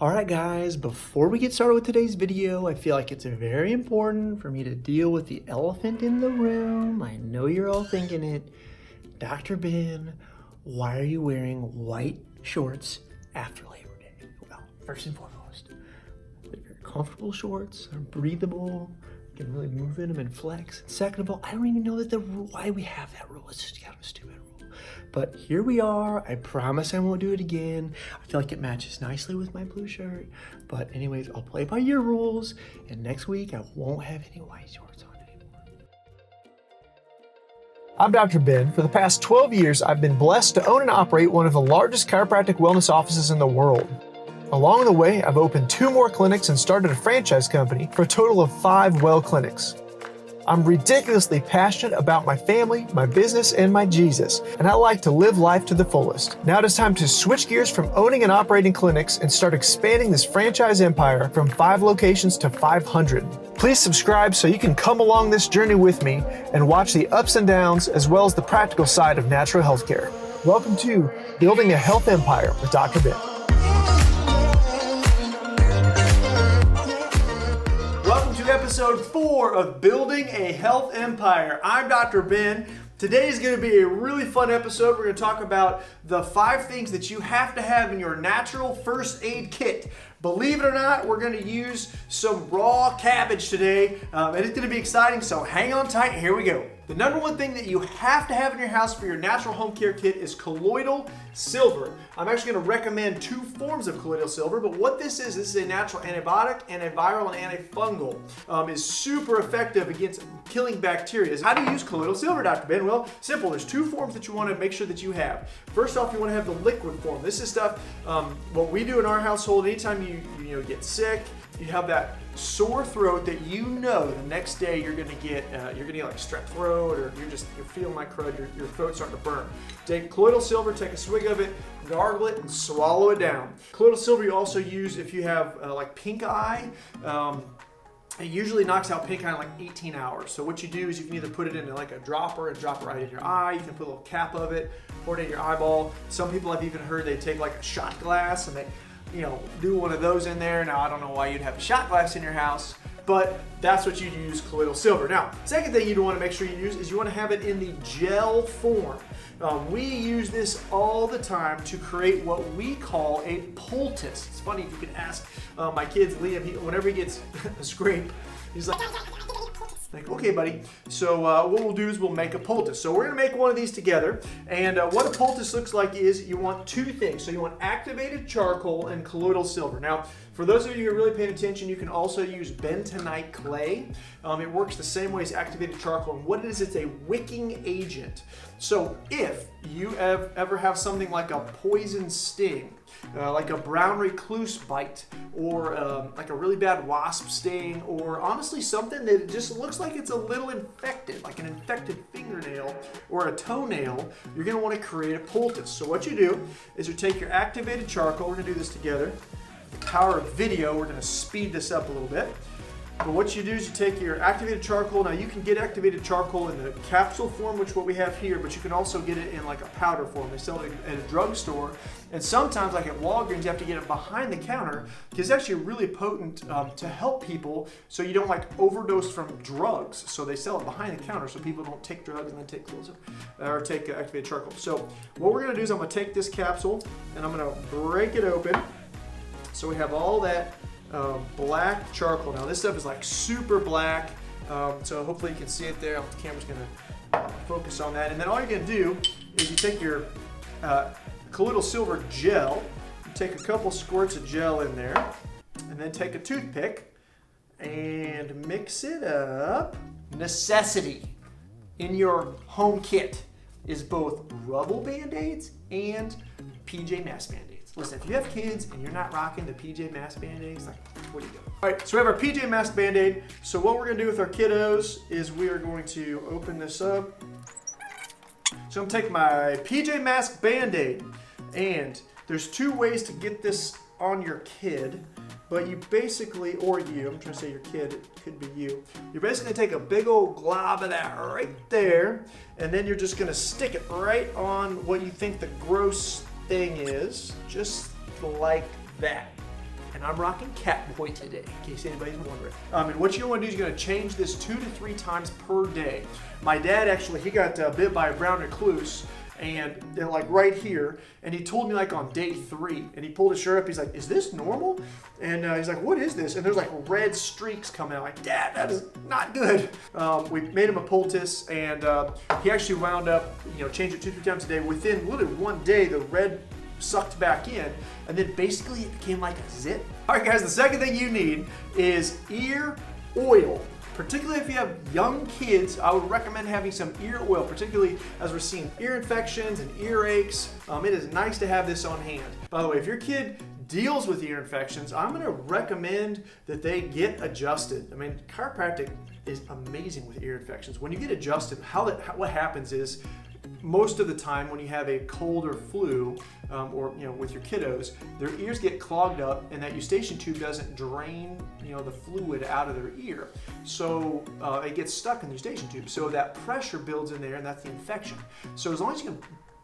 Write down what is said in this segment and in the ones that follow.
Alright guys, before we get started with today's video, I feel like it's very important for me to deal with the elephant in the room. I know you're all thinking it. Dr. Ben, why are you wearing white shorts after Labor Day? Well, first and foremost, they're very comfortable shorts, they're breathable, you can really move in them and flex. Second of all, I don't even know why we have that rule. It's just kind of a stupid rule. But here we are. I promise I won't do it again. I feel like it matches nicely with my blue shirt. But anyways, I'll play by your rules. And next week, I won't have any white shorts on anymore. I'm Dr. Ben. For the past 12 years, I've been blessed to own and operate one of the largest chiropractic wellness offices in the world. Along the way, I've opened 2 more clinics and started a franchise company for a total of 5 well clinics. I'm ridiculously passionate about my family, my business, and my Jesus, and I like to live life to the fullest. Now it is time to switch gears from owning and operating clinics and start expanding this franchise empire from 5 locations to 500. Please subscribe so you can come along this journey with me and watch the ups and downs as well as the practical side of natural healthcare. Welcome to Building a Health Empire with Dr. Ben. Episode 4 of Building a Health Empire. I'm Dr. Ben. Today is going to be a really fun episode. We're going to talk about the 5 things that you have to have in your natural first aid kit. Believe it or not, we're going to use some raw cabbage today, and it's going to be exciting, so hang on tight. Here we go. The number 1 thing that you have to have in your house for your natural home care kit is colloidal silver. I'm actually going to recommend 2 forms of colloidal silver, but what this is a natural antibiotic, antiviral, and antifungal. Is super effective against killing bacteria. How do you use colloidal silver, Dr. Ben? Well, simple. There's 2 forms that you want to make sure that you have. First off, you want to have the liquid form. This is stuff, what we do in our household, anytime you get sick, you have that sore throat that you know the next day you're gonna get like strep throat, or you're feeling like crud, your throat's starting to burn. Take colloidal silver, take a swig of it, gargle it, and swallow it down. Colloidal silver you also use if you have like pink eye. It usually knocks out pink eye in like 18 hours. So what you do is you can either put it in like a dropper and drop it right in your eye. You can put a little cap of it, pour it in your eyeball. Some people I've even heard they take like a shot glass and they do one of those in there. Now, I don't know why you'd have a shot glass in your house, but that's what you'd use colloidal silver. Now, second thing you'd want to make sure you use is you want to have it in the gel form. We use this all the time to create what we call a poultice. It's funny, if you can ask my kids, Liam, whenever he gets a scrape, he's like, okay, buddy. So what we'll do is we'll make a poultice. So we're gonna make one of these together. And what a poultice looks like is you want 2 things. So you want activated charcoal and colloidal silver. Now, for those of you who are really paying attention, you can also use bentonite clay. It works the same way as activated charcoal. And what it is, it's a wicking agent. So if you ever have something like a poison sting, like a brown recluse bite, or like a really bad wasp sting, or honestly something that just looks like it's a little infected, like an infected fingernail or a toenail, you're going to want to create a poultice. So what you do is you take your activated charcoal. We're going to do this together. The power of video, we're going to speed this up a little bit. But what you do is you take your activated charcoal. Now you can get activated charcoal in the capsule form, which is what we have here, but you can also get it in like a powder form. They sell it at a drugstore. And sometimes, like at Walgreens, you have to get it behind the counter because it's actually really potent to help people so you don't like overdose from drugs. So they sell it behind the counter so people don't take drugs and then take activated charcoal. So what we're gonna do is I'm gonna take this capsule and I'm gonna break it open. So we have all that black charcoal. Now this stuff is like super black, so hopefully you can see it there. The camera's gonna focus on that. And then all you're gonna do is you take your colloidal silver gel, you take a couple squirts of gel in there, and then take a toothpick and mix it up. Necessity in your home kit is both rubble Band-Aids and PJ Masks Band-Aids. Listen, if you have kids and you're not rocking the PJ Masks Band-Aids, like, what are you doing? All right, so we have our PJ Masks Band-Aid. So what we're gonna do with our kiddos is we are going to open this up. So I'm gonna take my PJ Masks Band-Aid, and there's 2 ways to get this on your kid, but you basically, or you, I'm trying to say your kid, it could be you. You're basically gonna take a big old glob of that right there, and then you're just gonna stick it right on what you think the gross thing is, just like that. And I'm rocking Catboy today, in case anybody's wondering. And what you're going to do is you're going to change this 2 to 3 times per day. My dad actually, he got bit by a brown recluse, and like right here, and he told me like on day 3, and he pulled his shirt up, he's like, is this normal? And he's like, what is this? And there's like red streaks coming out. Like, Dad, that is not good. We made him a poultice, and he actually wound up, changed it 2 to 3 times a day. Within literally 1 day, the red sucked back in, and then basically it became like a zit. All right, guys, the second thing you need is ear oil. Particularly if you have young kids, I would recommend having some ear oil, particularly as we're seeing ear infections and earaches. It is nice to have this on hand. By the way, if your kid deals with ear infections, I'm going to recommend that they get adjusted. I mean, chiropractic is amazing with ear infections. When you get adjusted, what happens is, most of the time when you have a cold or flu, or with your kiddos, their ears get clogged up, and that eustachian tube doesn't drain the fluid out of their ear, so it gets stuck in the eustachian tube. So that pressure builds in there, and that's the infection. So as long as you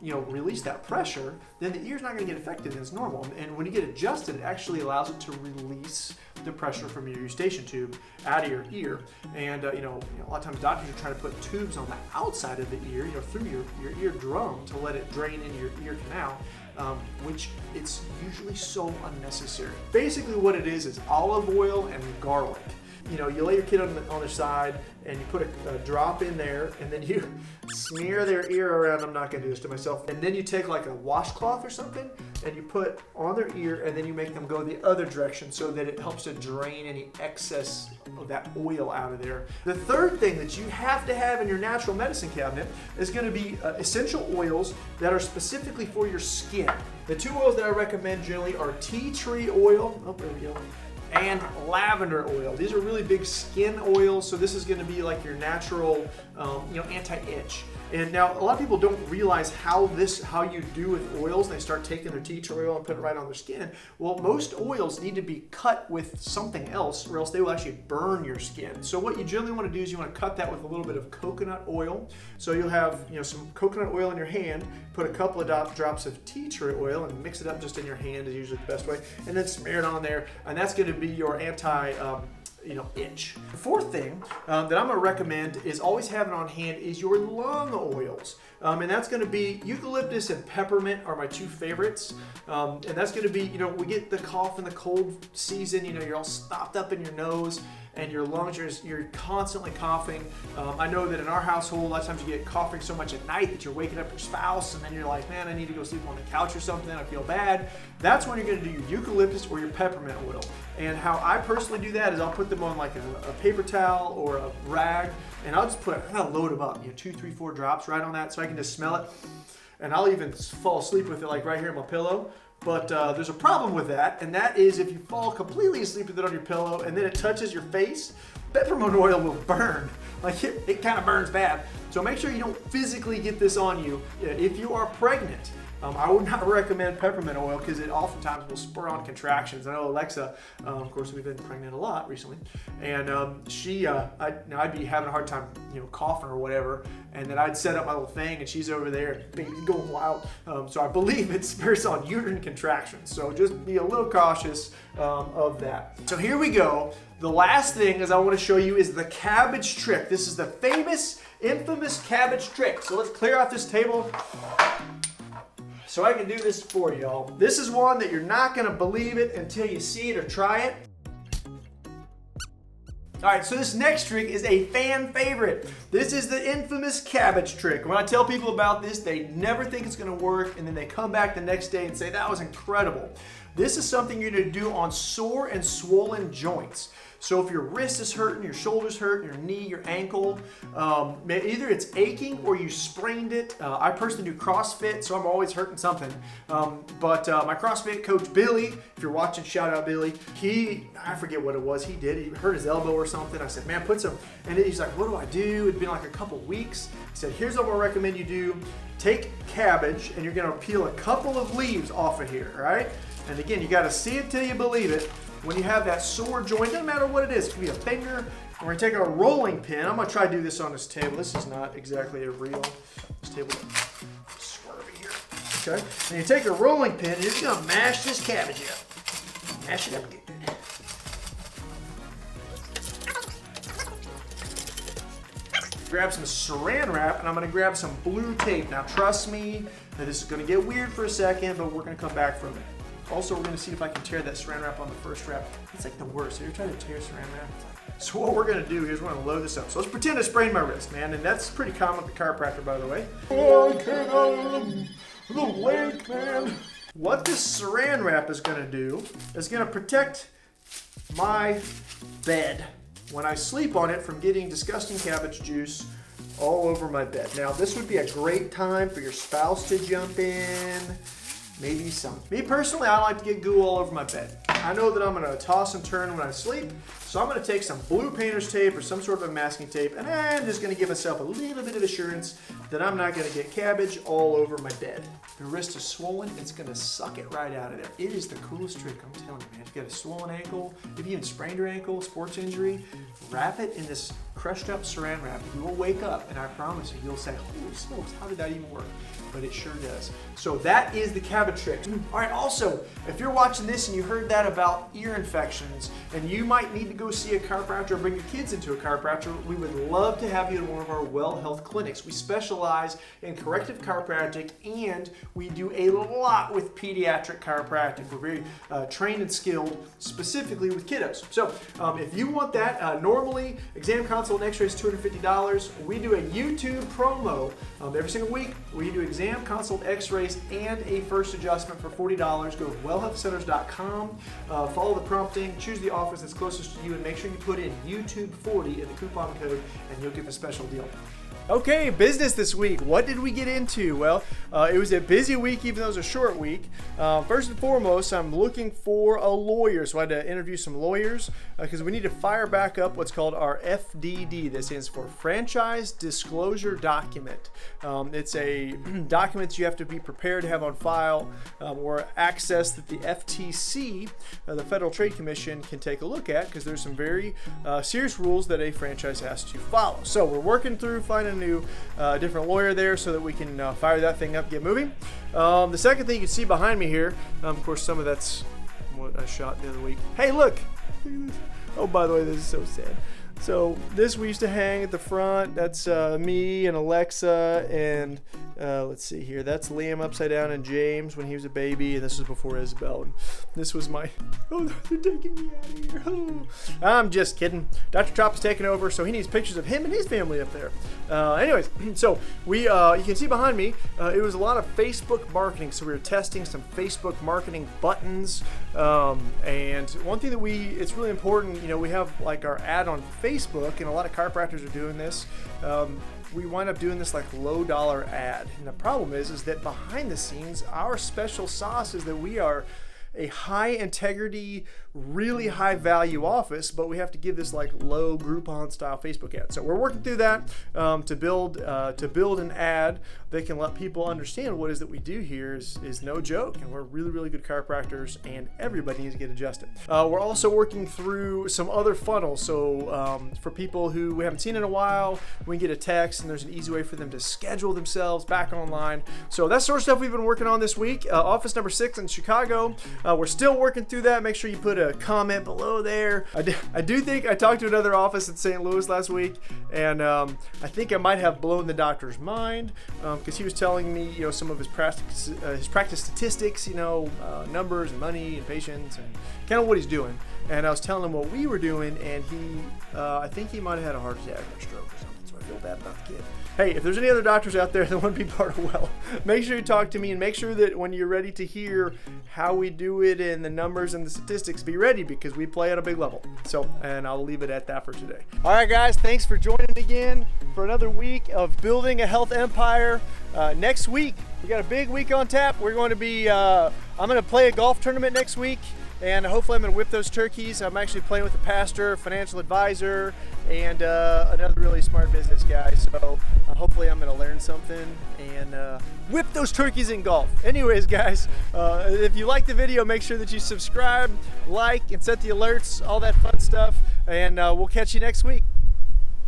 can release that pressure, then the ear's not going to get affected, and it's normal. And when you get adjusted, it actually allows it to release the pressure from your eustachian tube out of your ear. And a lot of times doctors are trying to put tubes on the outside of the ear, through your eardrum to let it drain into your ear canal, which it's usually so unnecessary. Basically what it is olive oil and garlic. You lay your kid on their side, and you put a drop in there, and then you smear their ear around. I'm not going to do this to myself. And then you take like a washcloth or something, and you put on their ear, and then you make them go the other direction so that it helps to drain any excess of that oil out of there. The third thing that you have to have in your natural medicine cabinet is going to be essential oils that are specifically for your skin. The 2 oils that I recommend generally are tea tree oil. Oh, there we go. And lavender oil. These are really big skin oils, so this is going to be like your natural, anti-itch. And now a lot of people don't realize how you do with oils. They start taking their tea tree oil and put it right on their skin. Well, most oils need to be cut with something else, or else they will actually burn your skin. So what you generally want to do is you want to cut that with a little bit of coconut oil. So you'll have some coconut oil in your hand, put a couple of drops of tea tree oil, and mix it up just in your hand is usually the best way, and then smear it on there, and that's going to be your itch. The fourth thing that I'm going to recommend is always having on hand is your lung oils. And that's going to be eucalyptus and peppermint are my 2 favorites. And that's going to be, we get the cough in the cold season, you're all stopped up in your nose, and your lungs, you're constantly coughing. I know that in our household, a lot of times you get coughing so much at night that you're waking up your spouse, and then you're like, man, I need to go sleep on the couch or something, I feel bad. That's when you're going to do your eucalyptus or your peppermint oil. And how I personally do that is I'll put them on like a paper towel or a rag, and I'll load them up, 2, 3, 4 drops right on that, so I can just smell it. And I'll even fall asleep with it like right here on my pillow. But there's a problem with that, and that is if you fall completely asleep with it on your pillow and then it touches your face, peppermint oil will burn. Like it kind of burns bad. So make sure you don't physically get this on you. If you are pregnant, I would not recommend peppermint oil because it oftentimes will spur on contractions. I know Alexa, of course, we've been pregnant a lot recently, and I'd be having a hard time, coughing or whatever, and then I'd set up my little thing, and she's over there, baby's going wild. So I believe it spurs on uterine contractions. So just be a little cautious of that. So here we go. The last thing is I want to show you is the Cabbage Trick. This is the infamous Cabbage Trick. So let's clear off this table so I can do this for y'all. This is one that you're not going to believe it until you see it or try it. All right, so this next trick is a fan favorite. This is the infamous Cabbage Trick. When I tell people about this, they never think it's going to work, and then they come back the next day and say, that was incredible. This is something you're going to do on sore and swollen joints. So if your wrist is hurting, your shoulder's hurting, your knee, your ankle, either it's aching or you sprained it. I personally do CrossFit, so I'm always hurting something. But my CrossFit coach, Billy, if you're watching, shout out Billy, I forget what it was he did. He hurt his elbow or something. I said, man, put some, and he's like, what do I do? It'd been like a couple weeks. He said, here's what I recommend you do. Take cabbage, and you're gonna peel a couple of leaves off of here, all right? And again, you gotta see it till you believe it. When you have that sore joint, doesn't matter what it is, it could be a finger. We're gonna take a rolling pin. I'm gonna try to do this on this table. This is not exactly a real, this table is swervy here. Okay, and you take a rolling pin and you're just gonna mash this cabbage up. Mash it up good. Grab some saran wrap, and I'm gonna grab some blue tape. Now trust me, that this is gonna get weird for a second, but we're gonna come back from it. Also, we're gonna see if I can tear that saran wrap on the first wrap. It's like the worst. You're trying to tear saran wrap. So what we're gonna do is we're gonna load this up. So let's pretend I sprained my wrist, man, and that's pretty common with the chiropractor, by the way. Oh, I can't out of the lake, man. What this saran wrap is gonna do is gonna protect my bed when I sleep on it from getting disgusting cabbage juice all over my bed. Now, this would be a great time for your spouse to jump in. Maybe some. Me personally, I like to get goo all over my bed. I know that I'm gonna toss and turn when I sleep, so I'm gonna take some blue painter's tape or some sort of a masking tape, and I'm just gonna give myself a little bit of assurance that I'm not gonna get cabbage all over my bed. If your wrist is swollen, it's gonna suck it right out of there. It is the coolest trick, I'm telling you, man. If you got a swollen ankle, if you even sprained your ankle, sports injury, wrap it in this crushed up saran wrap. You will wake up, and I promise you, you'll say, holy smokes, how did that even work? But it sure does. So that is the Cabbage Trick. All right, also, if you're watching this and you heard that about ear infections and you might need to go see a chiropractor or bring your kids into a chiropractor, we would love to have you in one of our Well Health clinics. We specialize in corrective chiropractic and we do a lot with pediatric chiropractic. We're very trained and skilled specifically with kiddos. So if you want that, normally exam consult and x-ray is $250. We do a YouTube promo every single week where you do exam consult, x-rays, and a first adjustment for $40. Go to wellhealthcenters.com, follow the prompting, choose the office that's closest to you, and make sure you put in YouTube40 in the coupon code, and you'll get the special deal. Okay, business this week. What did we get into? Well, it was a busy week, even though it was a short week. First and foremost, I'm looking for a lawyer. So I had to interview some lawyers because we need to fire back up what's called our FDD. That stands for Franchise Disclosure Document. It's a document that you have to be prepared to have on file or access that the FTC, the Federal Trade Commission, can take a look at because there's some very serious rules that a franchise has to follow. So we're working through finding a new different lawyer there so that we can fire that thing up, get moving. The second thing you can see behind me here, of course some of that's what I shot the other week. Hey, look at this. Oh, by the way, this is so sad. So this we used to hang at the front. That's me and Alexa and let's see here. That's Liam upside down and James when he was a baby, and this was before Isabel. And this was my. Oh, they're taking me out of here. Oh. I'm just kidding. Dr. Chop is taking over, so he needs pictures of him and his family up there. Anyways, so we you can see behind me. It was a lot of Facebook marketing. So we were testing some Facebook marketing buttons. And one thing that it's really important. You know, we have like our ad on Facebook, and a lot of chiropractors are doing this. We wind up doing this like low dollar ad, and the problem is that behind the scenes, our special sauce is that we are a high integrity, really high value office, but we have to give this like low Groupon style Facebook ad. So we're working through that to build an ad that can let people understand what it is that we do here is no joke, and we're really, really good chiropractors, and everybody needs to get adjusted. We're also working through some other funnels. So for people who we haven't seen in a while, we can get a text, and there's an easy way for them to schedule themselves back online. So that's sort of stuff we've been working on this week. Office number 6 in Chicago. We're still working through that. Make sure you put a comment below there. I do think I talked to another office in St. Louis last week, and I think I might have blown the doctor's mind because he was telling me, you know, some of his practice statistics, you know, numbers and money and patients and kind of what he's doing. And I was telling him what we were doing, and I think he might have had a heart attack or a stroke or something. So I feel bad about the kid. Hey, if there's any other doctors out there that want to be part of Well, make sure you talk to me, and make sure that when you're ready to hear how we do it and the numbers and the statistics, be ready because we play at a big level. So, and I'll leave it at that for today. All right, guys, thanks for joining again for another week of building a health empire. Next week, we got a big week on tap. We're going to be, I'm going to play a golf tournament next week. And hopefully I'm going to whip those turkeys. I'm actually playing with a pastor, financial advisor, and another really smart business guy. So hopefully I'm going to learn something and whip those turkeys in golf. Anyways, guys, if you like the video, make sure that you subscribe, like, and set the alerts, all that fun stuff. And we'll catch you next week.